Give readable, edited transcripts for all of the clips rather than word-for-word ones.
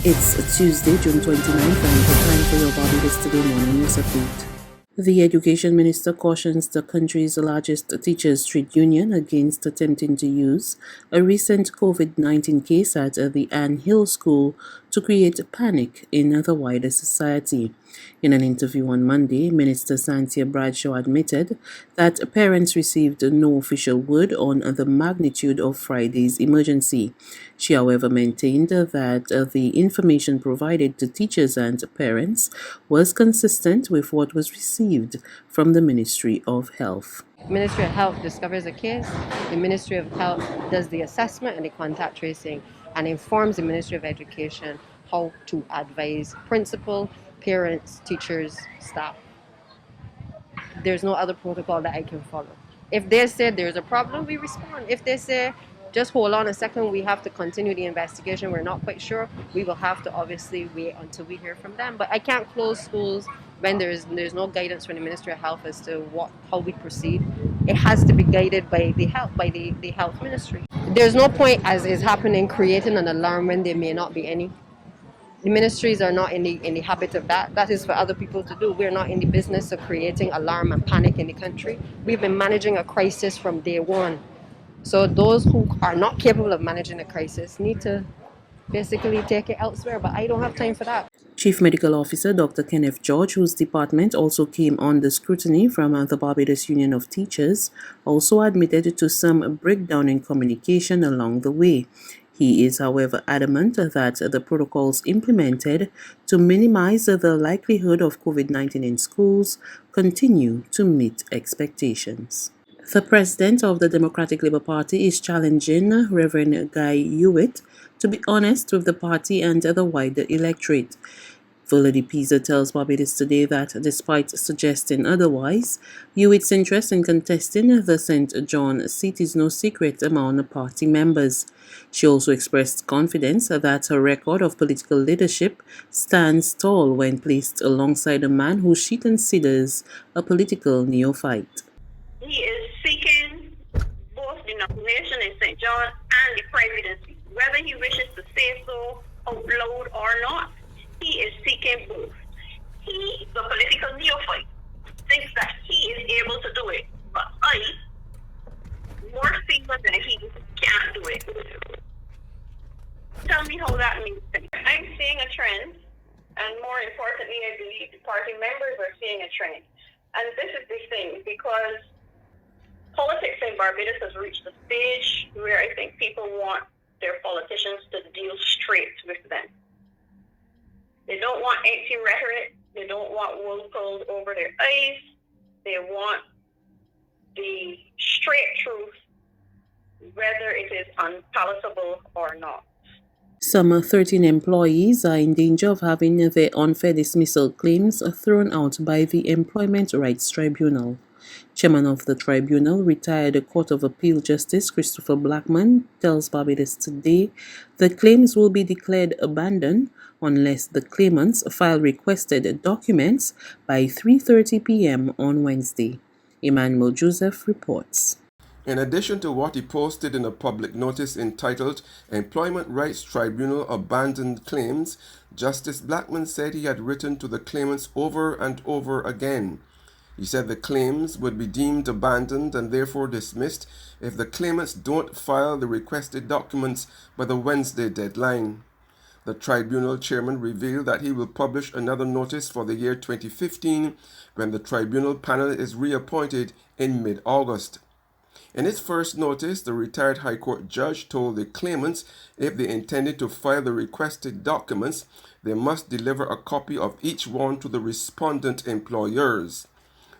It's Tuesday, June 29th, and the time for your Barbados Today morning news update. The Education Minister cautions the country's largest teachers' trade union against attempting to use a recent COVID-19 case at the Ann Hill School to create panic in the wider society. In an interview on Monday, Minister Santia Bradshaw admitted that parents received no official word on the magnitude of Friday's emergency. She, however, maintained that the information provided to teachers and parents was consistent with what was received from the Ministry of Health. Ministry of Health discovers a case, the Ministry of Health does the assessment and the contact tracing and informs the Ministry of Education how to advise principal, parents, teachers, staff. There's no other protocol that I can follow. If they say there's a problem, we respond. If they say just hold on a second, we have to continue the investigation, we're not quite sure, we will have to obviously wait until we hear from them. But I can't close schools when there's no guidance from the Ministry of Health as to how we proceed. It has to be guided by the health ministry. There's no point, as is happening, creating an alarm when there may not be any. The ministries are not in the habit of that. That is for other people to do. We're not in the business of creating alarm and panic in the country. We've been managing a crisis from day one. So those who are not capable of managing a crisis need to basically take it elsewhere, but I don't have time for that. Chief Medical Officer Dr. Kenneth George, whose department also came under scrutiny from the Barbados Union of Teachers, also admitted to some breakdown in communication along the way. He is, however, adamant that the protocols implemented to minimize the likelihood of COVID-19 in schools continue to meet expectations. The president of the Democratic Labour Party is challenging Reverend Guy Hewitt to be honest with the party and the wider electorate. Volody Pisa tells Barbados Today that despite suggesting otherwise, Hewitt's interest in contesting the St. John seat is no secret among party members. She also expressed confidence that her record of political leadership stands tall when placed alongside a man who she considers a political neophyte. He is seeking both the nomination in St. John and the presidency, whether he wishes to say so out loud or not. He is seeking both. He, the political neophyte, thinks that he is able to do it, but I, more senior than he, can't do it. Tell me how that means. I'm seeing a trend, and more importantly, I believe the party members are seeing a trend. And this is the thing, because politics in Barbados has reached a stage where I think people want their politicians to deal straight with them. They don't want empty rhetoric. They don't want wool pulled over their eyes. They want the straight truth, whether it is unpalatable or not. Some 13 employees are in danger of having their unfair dismissal claims thrown out by the Employment Rights Tribunal. Chairman of the tribunal, retired Court of Appeal Justice Christopher Blackman, tells Barbados Today the claims will be declared abandoned unless the claimants file requested documents by 3:30 p.m. on Wednesday. Emmanuel Joseph reports. In addition to what he posted in a public notice entitled Employment Rights Tribunal Abandoned Claims, Justice Blackman said he had written to the claimants over and over again. He said the claims would be deemed abandoned and therefore dismissed if the claimants don't file the requested documents by the Wednesday deadline. The tribunal chairman revealed that he will publish another notice for the year 2015 when the tribunal panel is reappointed in mid-August. In his first notice, the retired High Court judge told the claimants if they intended to file the requested documents, they must deliver a copy of each one to the respondent employers.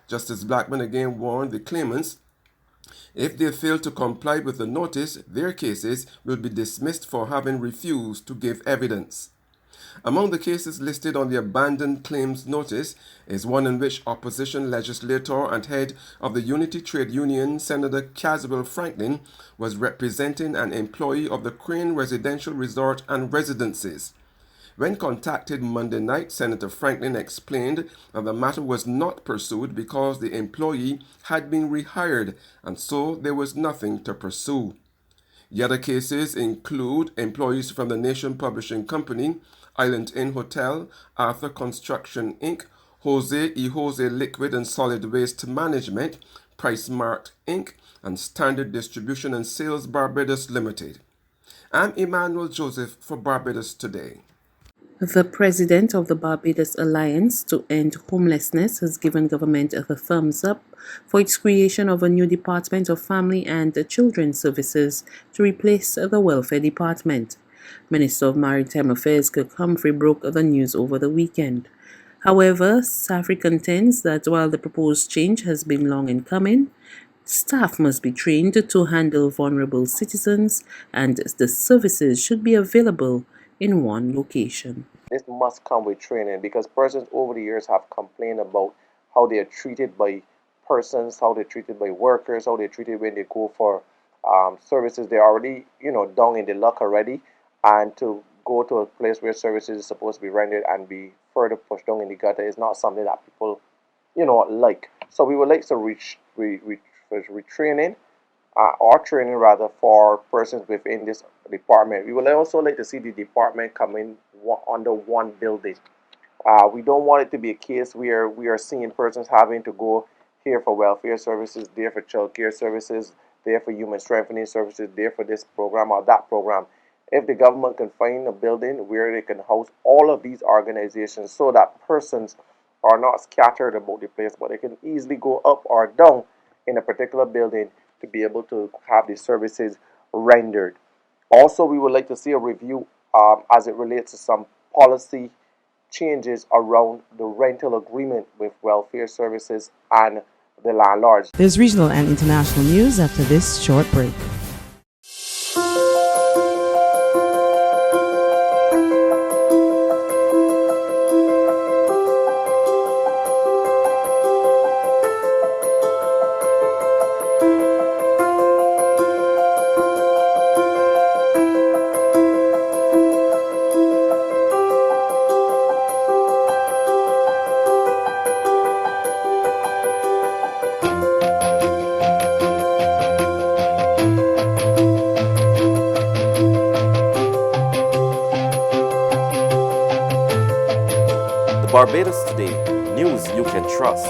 Justice Blackman again warned the claimants if they fail to comply with the notice, their cases will be dismissed for having refused to give evidence. Among the cases listed on the abandoned claims notice is one in which opposition legislator and head of the Unity Trade Union, Senator Caswell Franklin, was representing an employee of the Crane Residential Resort and Residences. When contacted Monday night, Senator Franklin explained that the matter was not pursued because the employee had been rehired and so there was nothing to pursue. The other cases include employees from the Nation Publishing Company, Island Inn Hotel, Arthur Construction Inc., Jose y Jose Liquid and Solid Waste Management, Price Mart Inc., and Standard Distribution and Sales Barbados Limited. I'm Emmanuel Joseph for Barbados Today. The president of the Barbados Alliance to End Homelessness has given government the thumbs up for its creation of a new Department of Family and Children Services to replace the Welfare Department. Minister of Maritime Affairs Kirk Humphrey broke the news over the weekend. However, SAFRI contends that while the proposed change has been long in coming, staff must be trained to handle vulnerable citizens and the services should be available in one location. This must come with training because persons over the years have complained about how they are treated by persons, how they're treated by workers, how they're treated when they go for services. They're already, down in the luck already, and to go to a place where services is supposed to be rendered and be further pushed down in the gutter is not something that people, like. So we would like to retraining or training rather for persons within this department. We would also like to see the department come in under one building. We don't want it to be a case where we are seeing persons having to go here for welfare services, there for child care services, there for human strengthening services, there for this program or that program. If the government can find a building where they can house all of these organizations so that persons are not scattered about the place, but they can easily go up or down in a particular building to be able to have the services rendered. Also, we would like to see a review as it relates to some policy changes around the rental agreement with welfare services and the landlords. There's regional and international news after this short break. Barbados Today, news you can trust.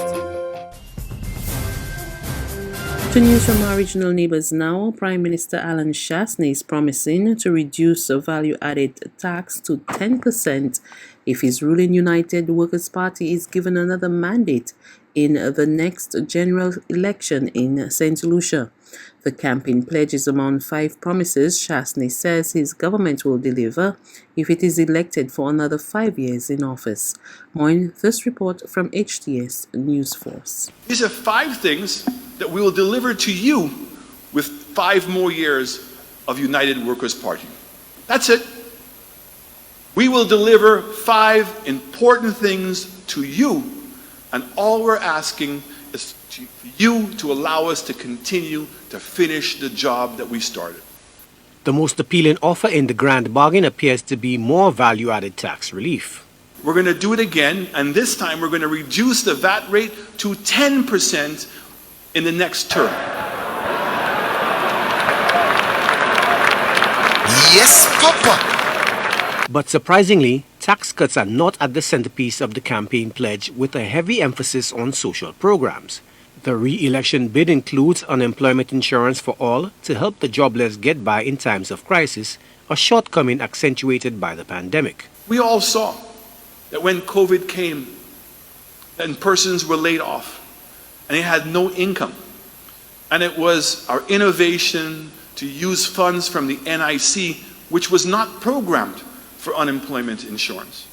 To news from our regional neighbors now, Prime Minister Alan Chasney is promising to reduce the value-added tax to 10% if his ruling United Workers' Party is given another mandate in the next general election in St. Lucia. The campaign pledges among 5 promises Chasney says his government will deliver if it is elected for another 5 years in office. More in this report from HTS News Force. These are 5 things that we will deliver to you with 5 more years of United Workers' Party. That's it. We will deliver 5 important things to you, and all we're asking is for you to allow us to continue to finish the job that we started. The most appealing offer in the grand bargain appears to be more value-added tax relief. We're going to do it again, and this time we're going to reduce the VAT rate to 10% in the next term. Yes, Papa! But surprisingly, tax cuts are not at the centerpiece of the campaign pledge, with a heavy emphasis on social programs. The re-election bid includes unemployment insurance for all to help the jobless get by in times of crisis, a shortcoming accentuated by the pandemic. We all saw that when COVID came, and persons were laid off, and they had no income. And it was our innovation to use funds from the NIC, which was not programmed for unemployment insurance,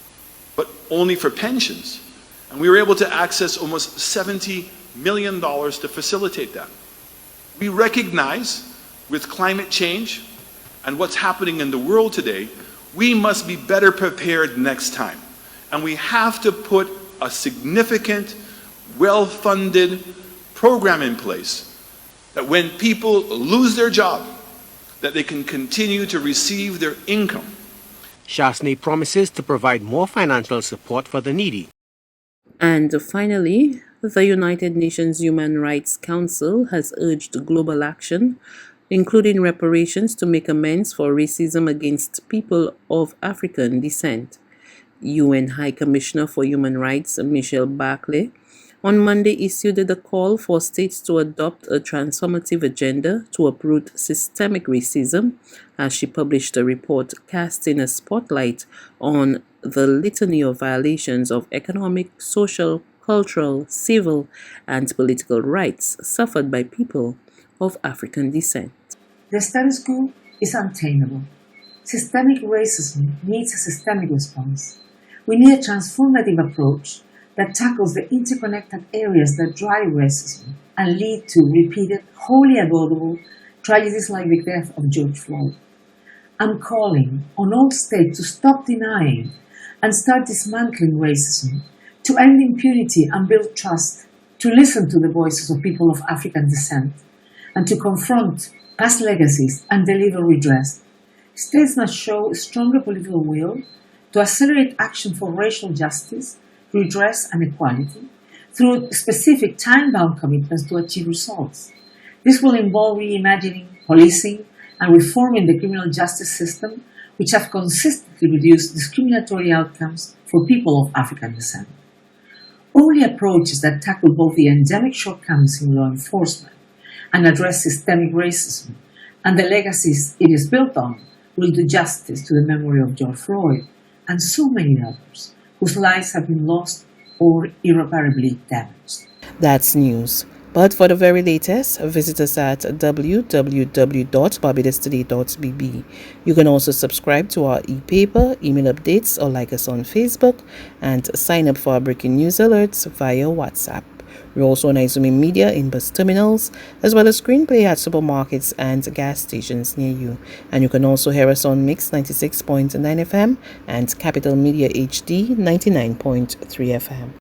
but only for pensions. And we were able to access almost $70 million to facilitate that. We recognize with climate change and what's happening in the world today, we must be better prepared next time. And we have to put a significant, well-funded program in place that when people lose their job, that they can continue to receive their income. Chasney promises to provide more financial support for the needy. And finally, the United Nations Human Rights Council has urged global action including reparations to make amends for racism against people of African descent. UN High Commissioner for Human Rights Michelle Bachelet on Monday issued the call for states to adopt a transformative agenda to uproot systemic racism as she published a report casting a spotlight on the litany of violations of economic, social, cultural, civil, and political rights suffered by people of African descent. The status quo is untenable. Systemic racism needs a systemic response. We need a transformative approach that tackles the interconnected areas that drive racism and lead to repeated, wholly avoidable tragedies like the death of George Floyd. I'm calling on all states to stop denying and start dismantling racism, to end impunity and build trust, to listen to the voices of people of African descent, and to confront past legacies and deliver redress. States must show stronger political will to accelerate action for racial justice, redress, and equality through specific time-bound commitments to achieve results. This will involve reimagining policing and reforming the criminal justice system, which have consistently reduced discriminatory outcomes for people of African descent. Only approaches that tackle both the endemic shortcomings in law enforcement and address systemic racism and the legacies it is built on will do justice to the memory of George Floyd and so many others whose lives have been lost or irreparably damaged. That's news. But for the very latest, visit us at www.barbadostoday.bb. You can also subscribe to our e-paper, email updates, or like us on Facebook, and sign up for our breaking news alerts via WhatsApp. We're also on Izumi Media in bus terminals, as well as screenplay at supermarkets and gas stations near you. And you can also hear us on Mix 96.9 FM and Capital Media HD 99.3 FM.